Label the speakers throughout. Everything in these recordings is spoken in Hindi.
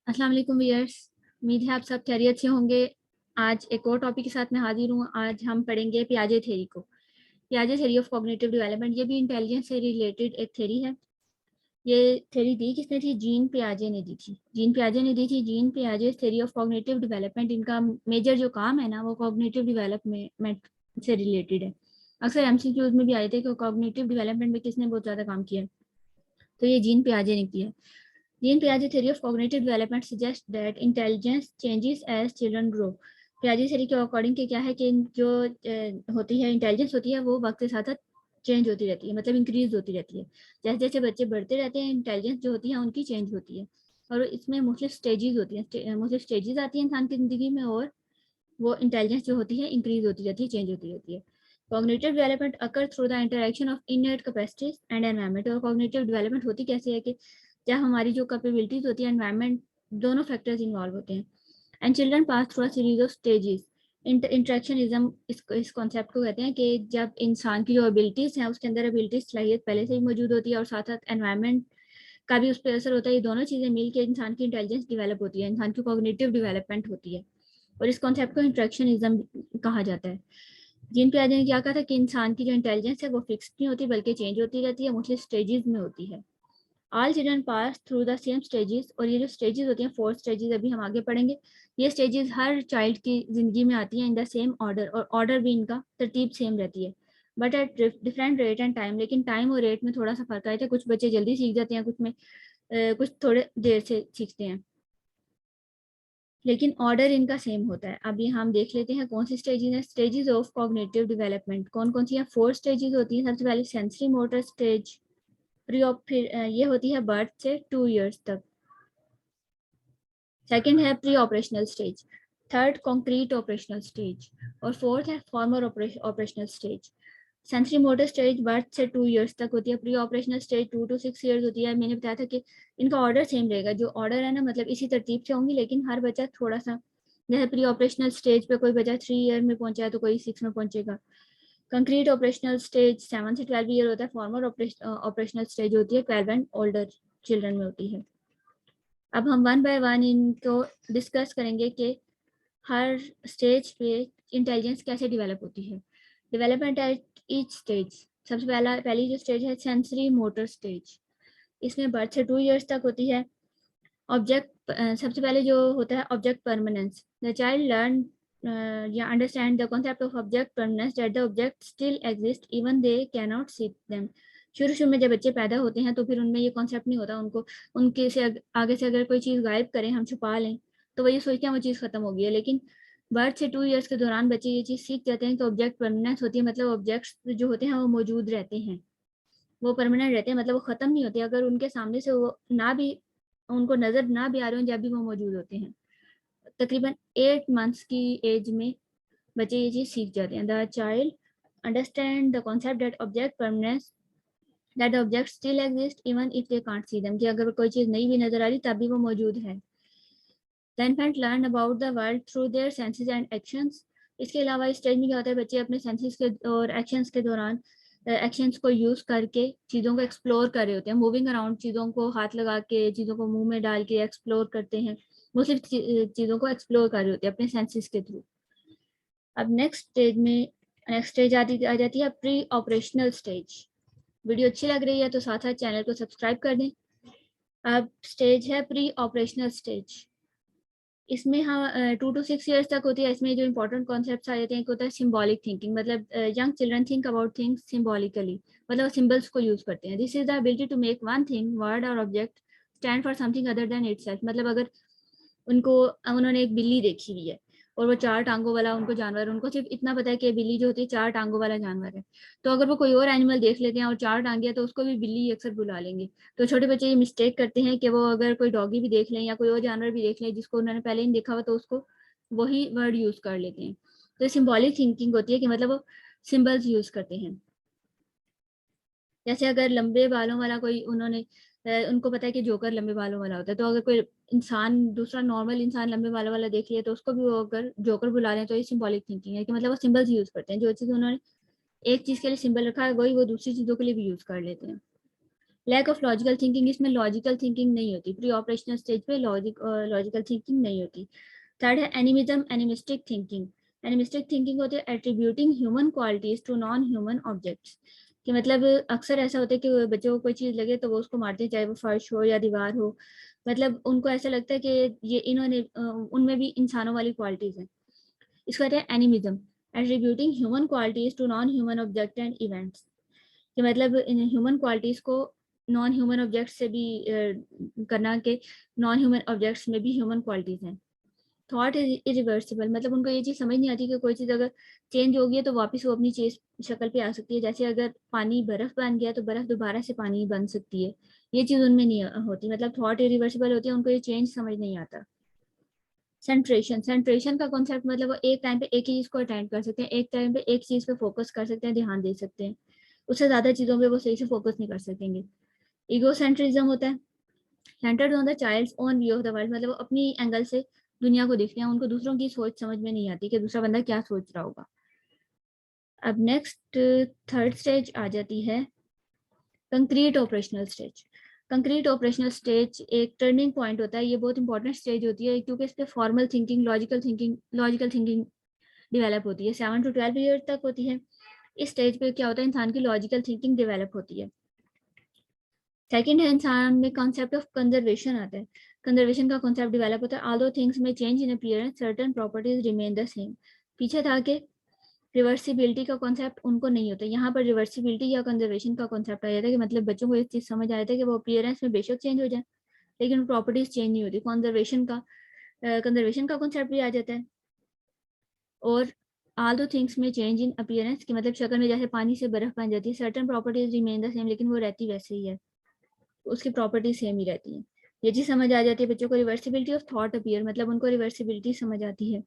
Speaker 1: अस्सलाम वालेकुम व्यूअर्स, उम्मीद है आप सब खैरियत से होंगे। आज एक और टॉपिक के साथ मैं हाजिर हूँ। आज हम पढ़ेंगे पियाजे थ्योरी को। पियाजे थ्योरी ऑफ कॉग्निटिव डेवलपमेंट, ये भी इंटेलिजेंस से रिलेटेड एक थ्योरी है। ये थ्योरी दी किसने थी? जीन पियाजे ने दी थी। जीन पियाजे ने दी थी। जीन पियाजे थ्योरी ऑफ कॉग्निटिव डेवलपमेंट, इनका मेजर जो काम है ना वो कॉग्निटिव डेवलपमेंट से रिलेटेड है। अक्सर एमसीक्यूज में भी आए थे कि कॉग्निटिव डेवलपमेंट में किसने बहुत ज़्यादा काम किया, तो ये जीन पियाजे ने किया। Jean Piaget theory of cognitive development suggests that intelligence changes as children grow. पियाजे थ्योरी के अकॉर्डिंग के क्या है कि जो होती है इंटेलिजेंस होती है वो वक्त के साथ साथ चेंज होती रहती है, मतलब इंक्रीज होती रहती है। जैसे जैसे बच्चे बढ़ते रहते हैं इंटेलिजेंस जो होती है उनकी चेंज होती है। और इसमें मुख्तलिफ स्टेजेस होती हैं, मुख्तलिफ स्टेजेस आती हैं इंसान की ज़िंदगी में, और वो इंटेलिजेंस जो होती है इंक्रीज होती रहती है, चेंज होती रहती है। Cognitive development occur through the interaction of innate capacities and environment. और कॉग्निटिव डेवलपमेंट होती कैसे है कि जब हमारी जो कैपेबिलिटीज होती है, एनवायरनमेंट, दोनों फैक्टर्स इन्वॉल्व होते हैं। And children pass through a series of stages. Interactionism इस कॉन्सेप्ट को कहते हैं कि जब इंसान की जो एबिलिटीज हैं उसके अंदर एबिलिटीज सलाहियत पहले से ही मौजूद होती है और साथ साथ एनवायरनमेंट का भी उस पर असर होता है। ये दोनों चीज़ें मिलकर इंसान की इंटेलिजेंस डेवलप होती है, इंसान की कॉग्निटिव डेवलपमेंट होती है। और इस कॉन्सेप्ट को इंट्रैक्शनिज्म कहा जाता है। जीन पियाजे ने क्या कहा था कि इंसान की जो इंटेलिजेंस है वो फिक्स नहीं होती बल्कि चेंज होती रहती है, मुख्तलिफ स्टेजेस में होती है। All children pass through the same stages. और ये जो स्टेजेस होती हैं, 4 स्टेजेस अभी हम आगे पढ़ेंगे, ये स्टेजेस हर चाइल्ड की जिंदगी में आती हैं इन द सेम ऑर्डर, और ऑर्डर भी इनका तरतीब सेम रहती है, but at different rate and time. लेकिन टाइम और रेट में थोड़ा सा फर्क आया था, कुछ बच्चे जल्दी सीख जाते हैं, कुछ में कुछ थोड़े देर से सीखते हैं, लेकिन ऑर्डर इनका सेम होता है। अभी हम देख लेते हैं कौन सी स्टेजेस हैं। स्टेजेस ऑफ कॉग्निटिव डेवलपमेंट कौन कौन सी हैं? 4 स्टेजेस होती हैं। सबसे पहले सेंसरी मोटर स्टेज, फिर ये होती है बर्थ से 2 इयर्स तक। सेकंड है pre operational stage, third concrete operational stage, और फोर्थ है farmer operational stage. Sensory motor stage birth से 2 इयर्स तक होती है। Pre operational stage 2 to 6 years होती है। मैंने बताया था कि इनका ऑर्डर सेम रहेगा, जो ऑर्डर है ना, मतलब इसी तरतीब से होंगी, लेकिन हर बच्चा थोड़ा सा, जैसे प्री ऑपरेशनल स्टेज पे कोई बच्चा 3 ईयर में पहुंचा है तो कोई 6 में पहुंचेगा। कंक्रीट ऑपरेशनल स्टेज 7 से 12 ईयर होता है। फॉर्मर ऑपरेशनल स्टेज होती है 12 एंड ओल्डर चिल्ड्रन में होती है। अब हम वन बाय वन इनको डिस्कस करेंगे कि हर स्टेज पे इंटेलिजेंस कैसे डेवलप होती है। Development at each stage. सबसे पहली जो स्टेज है सेंसरी मोटर स्टेज, इसमें बर्थ से 2 इयर्स तक होती है। ऑब्जेक्ट सबसे पहले जो होता है object permanence. The child learn या understand the concept of object permanence, that the object still exist even they can not see them. शुरू शुरू में जब बच्चे पैदा होते हैं तो फिर उनमें ये कॉन्सेप्ट नहीं होता, उनको उनके से आगे से अगर कोई चीज़ गायब करें, हम छुपा लें, तो वो ये सोचते हैं वो चीज़ खत्म हो गई है। लेकिन बर्थ से 2 इयर्स के दौरान बच्चे ये चीज़ सीख जाते हैं कि ऑब्जेक्ट परमानेंस होती है, मतलब ऑब्जेक्ट्स जो होते हैं वो मौजूद रहते हैं, वो परमानेंट रहते हैं, मतलब वो ख़त्म नहीं होते। अगर उनके सामने से वो ना भी, उनको नज़र ना भी आ रहे हो, जब भी वो मौजूद होते हैं। तकरीबन 8 मंथ्स की एज में बच्चे ये चीज़ सीख जाते हैं। The child understand the concept that object permanence, that the object still exist even if they can't see them, कि अगर कोई चीज़ नहीं भी नज़र आ रही तब भी वो मौजूद है। The infant learn about the world through their senses and actions. इसके अलावा इस स्टेज में क्या होता है, बच्चे अपने सेंसेस के और एक्शंस के दौरान एक्शंस को यूज़ करके चीज़ों को एक्सप्लोर कर रहे होते हैं। मूविंग अराउंड, चीज़ों को हाथ लगा के, चीज़ों को मुंह में डाल के एक्सप्लोर करते हैं, मुख्तलिफ चीज़ों को एक्सप्लोर कर रहे होते हैं अपने सेंसेस के थ्रू। अब नेक्स्ट स्टेज आ जाती है प्री ऑपरेशनल स्टेज। वीडियो अच्छी लग रही है तो साथ साथ चैनल को सब्सक्राइब कर दें। अब स्टेज है प्री ऑपरेशनल स्टेज, इसमें हम 2 to 6 ईयर्स तक होती है। इसमें जो इंपॉर्टेंट कॉन्सेप्ट्स आ जाते हैं, एक होता है सिंबॉलिक थिंकिंग, मतलब young children think about things symbolically, मतलब सिंबल्स को यूज करते हैं। This is the ability to make one thing, word और object stand for something other than itself. मतलब अगर उन्होंने एक बिल्ली देखी हुई है और वो 4 टांगों वाला उनको जानवर, उनको सिर्फ इतना पता है कि बिल्ली जो होती है 4 टांगों वाला जानवर है, तो अगर वो कोई और एनिमल देख लेते हैं और 4 टांगे हैं तो उसको भी बिल्ली अक्सर बुला लेंगे। तो छोटे बच्चे ये मिस्टेक करते हैं कि वो अगर कोई डॉगी भी देख लें या कोई और जानवर भी देख लें जिसको उन्होंने पहले नहीं देखा हुआ, तो उसको वही वर्ड यूज कर लेते हैं। तो सिंबॉलिक थिंकिंग होती है कि मतलब वो सिंबल्स यूज करते हैं। जैसे अगर लंबे बालों वाला कोई, उनको पता है कि जोकर लंबे बालों वाला होता है, तो अगर कोई इंसान, दूसरा नॉर्मल इंसान लंबे बालों वाला देख लिया तो उसको भी वो अगर जोकर बुला रहे हैं, तो ये सिंबॉलिक थिंकिंग है कि मतलब वो सिंबल्स यूज करते हैं। जो चीज़ उन्होंने एक चीज़ के लिए सिंबल रखा है वही वो दूसरी चीज़ों के लिए भी यूज कर लेते हैं। लैक ऑफ लॉजिकल थिंकिंग, इसमें लॉजिकल थिंकिंग नहीं होती, प्री ऑपरेशनल स्टेज पे लॉजिकल थिंकिंग नहीं होती। थर्ड है animism, animistic thinking. Animistic thinking होती है attributing human qualities to non human objects, कि मतलब अक्सर ऐसा होता है कि बच्चों को कोई चीज़ लगे तो वो उसको मारते हैं, चाहे वो फर्श हो या दीवार हो, मतलब उनको ऐसा लगता है कि ये इन्होंने उनमें भी इंसानों वाली क्वालिटीज हैं। इसको कहते हैं animism, attributing human qualities to non human object and events, कि मतलब इन ह्यूमन क्वालिटीज को नॉन ह्यूमन ऑब्जेक्ट से भी करना के नॉन ह्यूमन ऑब्जेक्ट्स में भी ह्यूमन क्वालिटीज हैं। थॉट इज इरिवर्सिबल, मतलब उनको ये चीज़ समझ नहीं आती कि कोई चीज़ अगर चेंज होगी है तो वापस वो अपनी चीज शक्ल पे आ सकती है, जैसे अगर पानी बर्फ बन गया तो बर्फ दोबारा से पानी बन सकती है, ये चीज़ उनमें नहीं होती, मतलब थॉट इरिवर्सिबल होती है, उनको ये चेंज समझ नहीं आता। सेंट्रेशन, सेंट्रेशन का कॉन्सेप्ट मतलब वो एक टाइम पे एक ही चीज़ को अटेंड कर सकते हैं, एक टाइम पे एक चीज़ पे फोकस कर सकते हैं, ध्यान दे सकते हैं, उससे ज़्यादा चीज़ों पे वो सही से फोकस नहीं कर सकेंगे। ईगोसेंट्रिज्म होता है centred on the child's own view of the world, मतलब वो अपनी एंगल से दुनिया को देखते हैं, उनको दूसरों की सोच समझ में नहीं आती कि दूसरा बंदा क्या सोच रहा होगा। अब नेक्स्ट थर्ड स्टेज आ जाती है concrete operational stage. Concrete operational stage एक टर्निंग पॉइंट होता है, ये बहुत इंपॉर्टेंट स्टेज होती है क्योंकि इस पे formal thinking, logical thinking develop होती है, 7 to 12 ईयर तक होती है। इस स्टेज पे क्या होता है, इंसान की लॉजिकल थिंकिंग डेवलप होती है। सेकंड है इंसान में कॉन्सेप्ट ऑफ कंजर्वेशन आता है, कंजर्वेशन का कॉन्सेप्ट डेवलप होता है। ऑल्दो थिंग्स में change in appearance certain properties remain the same, पीछे था कि रिवर्सिबिलिटी का कॉन्सेप्ट उनको नहीं होता, यहाँ पर रिवर्सिबिलिटी या कंजर्वेशन का कॉन्सेप्ट आ जाता है कि मतलब बच्चों को एक चीज़ समझ आया था कि वो अपीयरेंस में बेशक चेंज हो जाए लेकिन प्रॉपर्टीज चेंज नहीं होती, कंजर्वेशन का कॉन्सेप्ट भी आ जाता है। और ऑल दो थिंग्स में चेंज इन अपीयरेंस की मतलब शक्ल में जैसे पानी से बर्फ बन जाती है, certain properties remain the same, लेकिन वो रहती वैसे ही है, उसकी प्रॉपर्टीज सेम ही रहती है। ये चीज़ समझ आ जाती है बच्चों को। रिवर्सिबिलिटी ऑफ थॉट अपीयर, मतलब उनको रिवर्सिबिलिटी समझ आती है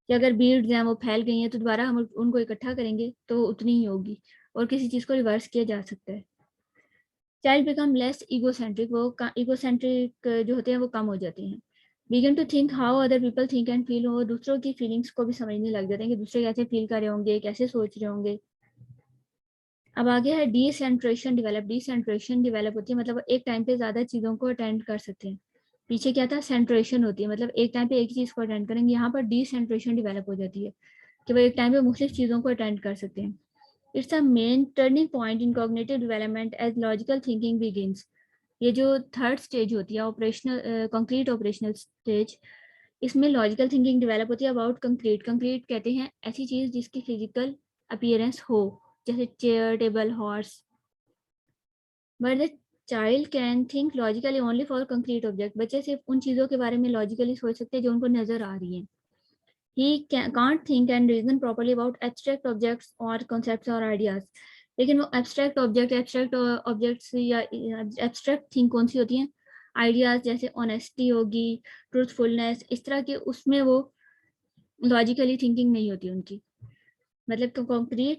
Speaker 1: कि अगर बीड्स हैं वो फैल गई हैं तो दोबारा हम उनको इकट्ठा करेंगे तो उतनी ही होगी, और किसी चीज़ को रिवर्स किया जा सकता है। चाइल्ड बिकम लेस ईगोसेंट्रिक, वो ईगोसेंट्रिक जो होते हैं वो कम हो जाते हैं। Begin to think how other people think and feel, वो दूसरों की फीलिंग्स को भी समझने लग जाते हैं कि दूसरे कैसे फील कर रहे होंगे, कैसे सोच रहे होंगे। अब आगे है डीसेंट्रेशन डेवलप। डीसेंट्रेशन डेवलप होती है मतलब एक टाइम पे ज़्यादा चीज़ों को अटेंड कर सकते हैं। पीछे क्या था, सेंट्रेशन होती है मतलब एक टाइम पे एक चीज़ को अटेंड करेंगे, यहाँ पर डीसेंट्रेशन डेवलप हो जाती है कि वो एक टाइम पे मुख्तलिफ चीज़ों को अटेंड कर सकते हैं। It's a main turning point in cognitive development as logical thinking begins. ये जो थर्ड स्टेज होती है ऑपरेशनल कंक्रीट ऑपरेशनल स्टेज, इसमें लॉजिकल थिंकिंग डेवलप होती है अबाउट कंक्रीट। कंक्रीट कहते हैं ऐसी चीज़ जिसकी फिजिकल अपीयरेंस हो, जैसे chair, table, horse. But the child can think logically only for concrete object, बच्चे सिर्फ उन चीज़ों के बारे में लॉजिकली सोच सकते हैं जो उनको नज़र आ रही हैं। He can't think and reason properly about abstract objects or concepts or ideas. लेकिन वो abstract objects या abstract thing कौन सी होती हैं, ideas जैसे honesty होगी, truthfulness, इस तरह के, उसमें वो logically thinking नहीं होती उनकी, मतलब concrete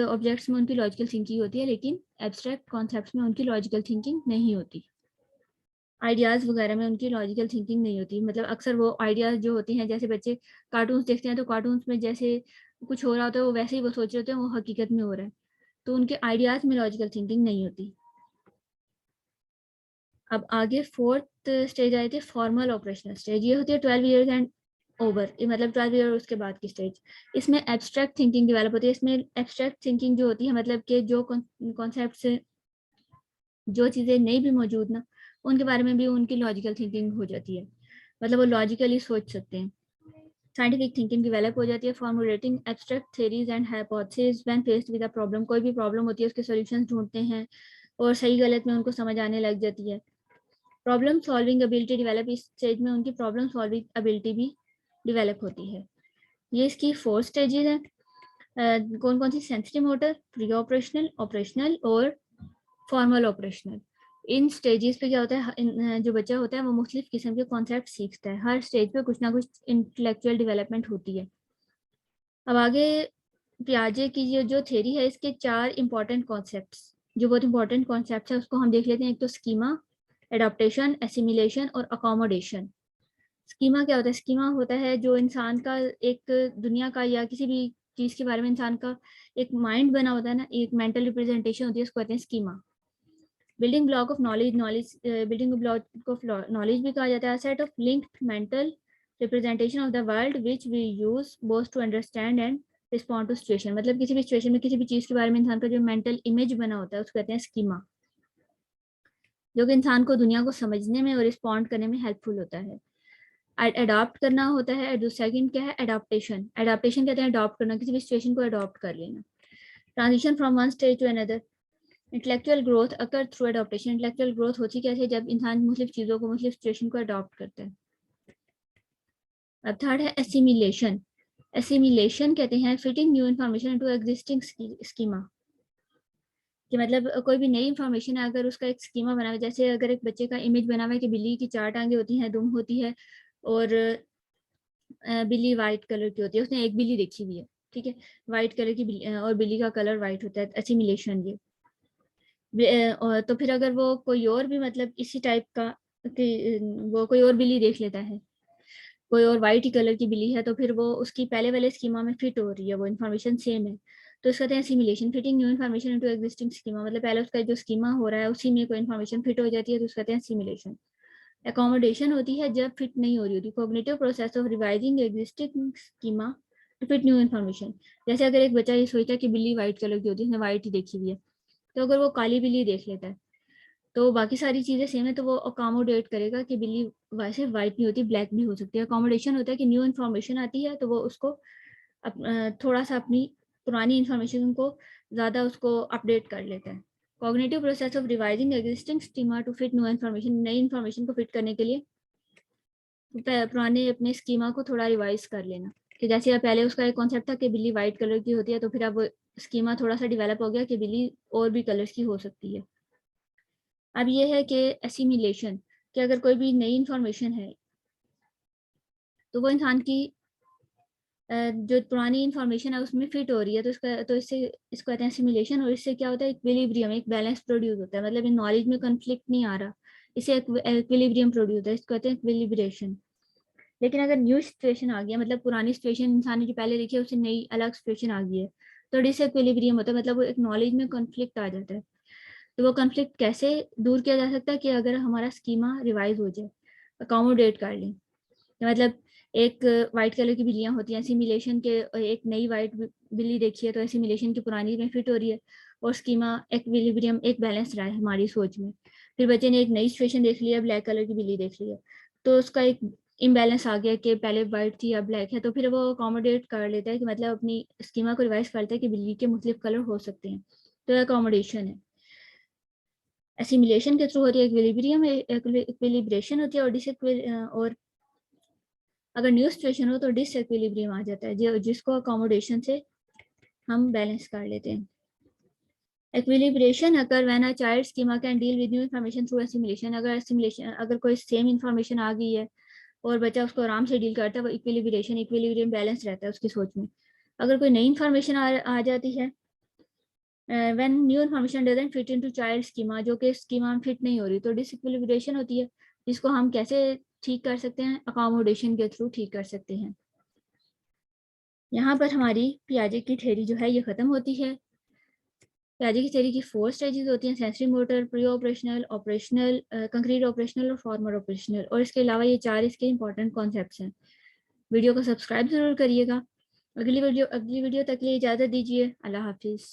Speaker 1: objects में उनकी logical thinking होती है लेकिन abstract concepts में उनकी logical thinking नहीं होती। आइडियाज़ वगैरह में उनकी लॉजिकल थिंकिंग नहीं होती, मतलब अक्सर वो आइडियाज़ जो होते हैं, जैसे बच्चे कार्टून्स देखते हैं तो कार्टून्स में जैसे कुछ हो रहा होता है वो वैसे ही वो सोच रहे होते हैं वो हकीकत में हो रहा है, तो उनके आइडियाज़ में लॉजिकल थिंकिंग नहीं होती। अब आगे फोर्थ स्टेज आई थी फॉर्मल ऑपरेशनल स्टेज, ये होती है 12 ईयर्स एंड ओवर, मतलब 12 ईयर उसके बाद की स्टेज। इसमें एब्स्ट्रैक्ट थिंकिंग डेवलप होती है। इसमें एब्स्ट्रैक्ट थिंकिंग जो होती है मतलब कि जो कॉन्सेप्ट, जो चीज़ें नहीं भी मौजूद ना, उनके बारे में भी उनकी लॉजिकल थिंकिंग हो जाती है, मतलब वो लॉजिकली सोच सकते हैं। साइंटिफिक थिंकिंग डेवलप हो जाती है, formulating abstract theories and hypothesis when faced with a problem, कोई भी प्रॉब्लम होती है उसके सॉल्यूशंस ढूंढते हैं और सही गलत में उनको समझ आने लग जाती है। प्रॉब्लम सॉल्विंग एबिलिटी डेवलप, इस स्टेज में उनकी प्रॉब्लम सॉल्विंग एबिलिटी भी डेवलप होती है। ये इसकी 4 स्टेजेस हैं। कौन कौन सी, sensory motor, preoperational, operational और फॉर्मल ऑपरेशनल। इन स्टेजेस पे क्या होता है, जो बच्चा होता है वो मुख्तलिफ किस्म के कॉन्सेप्ट सीखता है, हर स्टेज पे कुछ ना कुछ इंटेलेक्चुअल डेवलपमेंट होती है। अब आगे पियाजे की जो थ्योरी है, इसके 4 इंपॉर्टेंट कॉन्सेप्ट्स, जो बहुत इंपॉर्टेंट कॉन्सेप्ट है उसको हम देख लेते हैं। एक तो स्कीमा, एडाप्टेशन, एसिमिलेशन और अकोमोडेशन। स्कीमा क्या होता है, स्कीमा होता है जो इंसान का एक दुनिया का या किसी भी चीज़ के बारे में इंसान का एक माइंड बना होता है ना, एक मेंटल रिप्रेजेंटेशन होती है, उसको कहते हैं schema. Building block of knowledge, building block of knowledge भी कहा जाता है। Set of linked mental representation of the world which we use both to understand and respond to situation, मतलब किसी भी सिचुएशन में किसी भी चीज के बारे में इंसान का जो मेंटल इमेज बना होता है उसको कहते हैं स्कीमा, जो कि इंसान को दुनिया को समझने में और रिस्पॉन्ड करने में हेल्पफुल होता है। अडॉप्ट करना होता है। जो सेकंड क्या है, एडाप्टेशन। एडाप्टेशन कहते हैं अडॉप्ट करना, किसी भी सिचुएशन को अडॉप्ट कर लेना। Transition from one stage to another. Intellectual growth occur through adaptation. Intellectual growth होती कैसे, जब इंसान मुख्तलिफ चीज़ों को, मुख्तलिफ सिचुएशन को अडॉप्ट करता है। अब थर्ड है एसिमिलेशन। एसिमिलेशन कहते हैं fitting new information into existing schema, कि मतलब कोई भी नई इन्फॉर्मेशन है, अगर उसका एक स्कीमा बना हुआ है, जैसे अगर एक बच्चे का इमेज बना हुआ है कि बिल्ली की 4 टांगे होती हैं, दुम होती है, और बिल्ली वाइट कलर की होती है, उसने एक बिल्ली देखी हुई है, ठीक है, वाइट कलर की बिल्ली, और बिल्ली का कलर वाइट होता है, एसिमिलेशन ये। और तो फिर अगर वो कोई और भी मतलब इसी टाइप का कि वो कोई और बिल्ली देख लेता है, कोई और वाइट ही कलर की बिल्ली है, तो फिर वो उसकी पहले वाले स्कीमा में फिट हो रही है, वो इन्फॉर्मेशन सेम है, तो इसका कहते हैं simulation. Fitting new information into existing schema, मतलब पहले उसका जो स्कीमा हो रहा है उसी में कोई इन्फॉर्मेशन फिट हो जाती है, तो उसका कहते हैं सिमुलेशन। एकोमोडेशन होती है जब फिट नहीं हो रही होती। Cognitive process of revising existing schema to fit new information. जैसे अगर एक बच्चा ये सोचता है कि बिल्ली वाइट कलर की होती है, उसने वाइट ही देखी हुई है, तो अगर वो काली बिल्ली देख लेता है तो बाकी सारी चीजें सेम है, तो वो अकोमोडेट करेगा कि बिल्ली वैसे वाइट नहीं होती, ब्लैक भी हो सकती है। अकोमोडेशन होता है कि न्यू इन्फॉर्मेशन आती है तो वो उसको थोड़ा सा अपनी पुरानी इन्फॉर्मेशन को ज़्यादा उसको अपडेट कर लेता है। Cognitive process of revising existing schema to fit new information. नई इन्फॉर्मेशन को फिट करने के लिए पुराने अपने स्कीमा को थोड़ा रिवाइज कर लेना, कि जैसे पहले उसका एक कॉन्सेप्ट था कि बिल्ली वाइट कलर की होती है, तो फिर अब स्कीमा थोड़ा सा डिवेलप हो गया कि बिल्ली और भी कलर्स की हो सकती है। अब ये है कि एसिमिलेशन, कि अगर कोई भी नई इंफॉर्मेशन है तो वो इंसान की जो पुरानी इंफॉर्मेशन है उसमें फिट हो रही है, तो इससे इसको कहते हैं एसिमिलेशन। और इससे क्या होता है, इक्विलिब्रियम, एक बैलेंस प्रोड्यूस होता है, मतलब इन नॉलेज में कन्फ्लिक्ट नहीं आ रहा, इससे इक्विलिब्रियम प्रोड्यूस होता है, इसको कहते हैं इक्विलिब्रेशन। लेकिन अगर न्यू सिचुएशन आ गया, मतलब पुरानी सिचुएशन इंसान ने जो पहले देखी है उससे नई अलग सिचुएशन आ गई है, तो डिसइक्विलिब्रियम होता है, मतलब वो एक नॉलेज में कन्फ्लिक्ट आ जाता है। तो वो कन्फ्लिक्ट कैसे दूर किया जा सकता है, कि अगर हमारा स्कीमा रिवाइज हो जाए, अकोमोडेट कर लें, मतलब एक वाइट कलर की बिल्लियां होती हैं, सिमुलेशन के एक नई वाइट बिल्ली देखी है तो सिमुलेशन की पुरानी में फिट हो रही है, और स्कीमा इक्विलिब्रियम, एक बैलेंस रहा है हमारी सोच में। फिर बच्चे ने एक नई सिचुएशन देख लिया, ब्लैक कलर की बिल्ली देख ली है, तो उसका एक इम्बैलेंस आ गया कि पहले वाइट थी अब ब्लैक है, तो फिर वो अकोमोडेट कर लेता है, कि मतलब अपनी स्कीमा को रिवाइज करता है कि बिल्ली के मुख्तलिफ कलर हो सकते हैं, तो अकोमोडेशन है। एसिमिलेशन के थ्रू होती है इक्विलिब्रियम, इक्विलिब्रेशन होती है, और अगर न्यू सिचुएशन हो तो डिसइक्विलिब्रियम आ जाता है, जिसको अकोमोडेशन से हम बैलेंस कर लेते हैं। इक्विलिब्रेशन अगर when a child schema can deal with new information through assimilation. अगर कोई सेम इन्फॉर्मेशन आ गई है और बच्चा उसको आराम से डील करता है, वो इक्विलिब्रियम बैलेंस रहता है उसकी सोच में। अगर कोई नई इन्फॉर्मेशन आ जाती है, when new information doesn't fit into child schema, जो कि स्कीमा में फिट नहीं हो रही, तो डिसइक्विलिब्रेशन होती है, जिसको हम कैसे ठीक कर सकते हैं, अकोमोडेशन के थ्रू ठीक कर सकते हैं। यहाँ पर हमारी पियाजे की थ्योरी जो है ये खत्म होती है। पियाजे की थ्योरी की 4 स्टेजेस होती हैं, sensory motor, preoperational, operational, concrete operational और फॉर्मर ऑपरेशनल, और इसके अलावा ये 4 इसके इंपॉर्टेंट कॉन्सेप्ट्स हैं। वीडियो को सब्सक्राइब जरूर करिएगा। अगली वीडियो तक के लिए इजाज़त दीजिए। अल्लाह हाफिज़।